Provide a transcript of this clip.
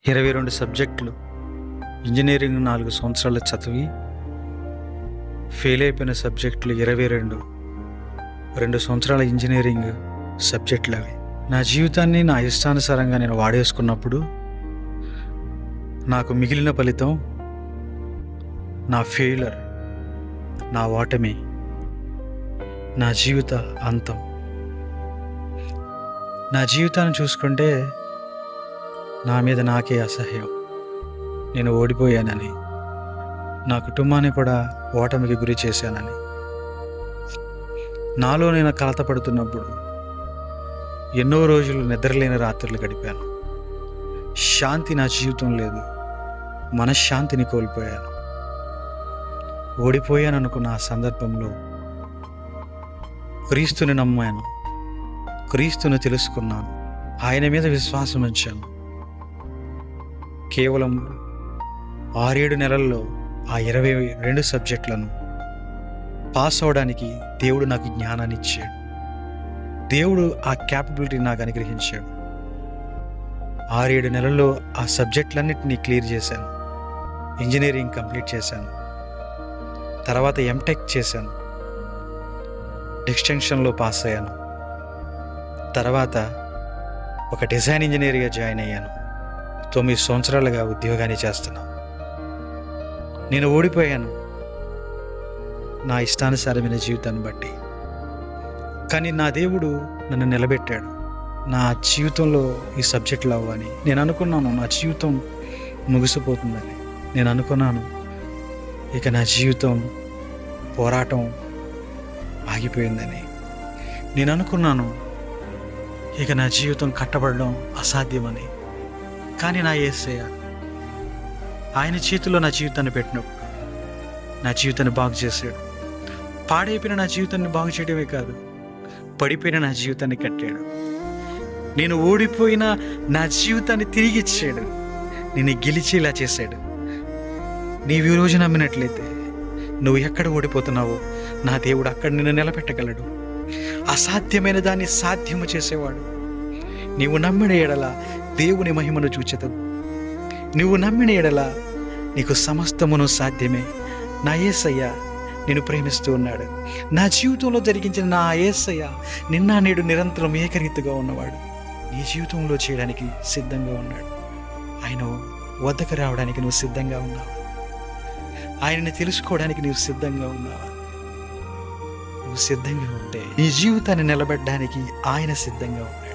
22 సబ్జెక్టులు ఇంజనీరింగ్ 4 సంవత్సరాలు చదివి ఫెయిల్ అయిపోయిన సబ్జెక్టులు 22. 2 సంవత్సరాల ఇంజనీరింగ్ సబ్జెక్టులు అవి. నా జీవితాన్ని నా ఇష్టానుసారంగా నేను వాడేసుకున్నప్పుడు నాకు మిగిలిన ఫలితం నా ఫెయిలర్, నా ఓటమి, నా జీవిత అంతం. నా జీవితాన్ని చూసుకుంటే నా మీద నాకే అసహ్యం. నేను ఓడిపోయానని, నా కుటుంబాన్ని కూడా ఓటమికి గురి చేశానని. నాలో నేను కలతపడుతున్నప్పుడు ఎన్నో రోజులు నిద్రలేని రాత్రులు గడిపాను. శాంతి నా జీవితం లేదు, మనశ్శాంతిని కోల్పోయాను. ఓడిపోయాను అనుకున్న ఆ సందర్భంలో క్రీస్తుని నమ్మాను, క్రీస్తుని తెలుసుకున్నాను, ఆయన మీద విశ్వాసం ఉంచాను. కేవలం 6-7 నెలల్లో ఆ 22 సబ్జెక్టులను పాస్ అవడానికి దేవుడు నాకు జ్ఞానాన్ని ఇచ్చాడు. దేవుడు ఆ క్యాపబిలిటీ నాకు అనుగ్రహించాడు. 6-7 నెలల్లో ఆ సబ్జెక్టులన్నింటినీ క్లియర్ చేశాను. ఇంజనీరింగ్ కంప్లీట్ చేశాను. తర్వాత ఎంటెక్ చేశాను. డిస్టింక్షన్లో పాస్ అయ్యాను. తర్వాత ఒక డిజైన్ ఇంజనీర్గా జాయిన్ అయ్యాను. 9 సంవత్సరాలుగా ఉద్యోగాన్ని చేస్తున్నాను. నేను ఓడిపోయాను నా ఇష్టానుసారమైన జీవితాన్ని బట్టి. కానీ నా దేవుడు నన్ను నిలబెట్టాడు. నా జీవితంలో ఈ సబ్జెక్టులు అవ్వని నేను అనుకున్నాను. నా జీవితం ముగిసిపోతుందని నేను అనుకున్నాను. ఇక నా జీవితం పోరాటం ఆగిపోయిందని నేను అనుకున్నాను. ఇక నా జీవితం కట్టబడడం అసాధ్యమని. కానీ నా యేసయ్య ఆయన చేతిలో నా జీవితాన్ని పెట్టినప్పుడు నా జీవితాన్ని బాగు చేశాడు. పాడైపోయిన నా జీవితాన్ని బాగు చేయడమే కాదు, పడిపోయిన నా జీవితాన్ని కట్టాడు. నేను ఓడిపోయిన నా జీవితాన్ని తిరిగి ఇచ్చాడు. నేను గెలిచేలా చేశాడు. నీవు ఈ రోజు నమ్మినట్లయితే నువ్వు ఎక్కడ ఓడిపోతున్నావో నా దేవుడు అక్కడ నిన్ను నిలబెట్టగలడు. అసాధ్యమైన దాన్ని సాధ్యము చేసేవాడు. నీవు నమ్మిన ఎడల దేవుని మహిమను చూచెదవు. నువ్వు నమ్మిన ఎడల నీకు సమస్తమును సాధ్యమే. నా యేసయ్య నేను ప్రేమిస్తూ ఉన్నాడు. నా జీవితంలో జరిగించిన నా యేసయ్య నిన్న నేడు నిరంతరం ఏకరీతిగా ఉన్నవాడు. నీ జీవితంలో చేయడానికి సిద్ధంగా ఉన్నాడు. ఆయన వద్దకు రావడానికి నువ్వు సిద్ధంగా ఉన్నావా? ఆయనని తెలుసుకోవడానికి నువ్వు సిద్ధంగా ఉన్నావా? నువ్వు సిద్ధంగా ఉంటే నీ జీవితాన్ని నిలబెట్టడానికి ఆయన సిద్ధంగా ఉన్నాడు.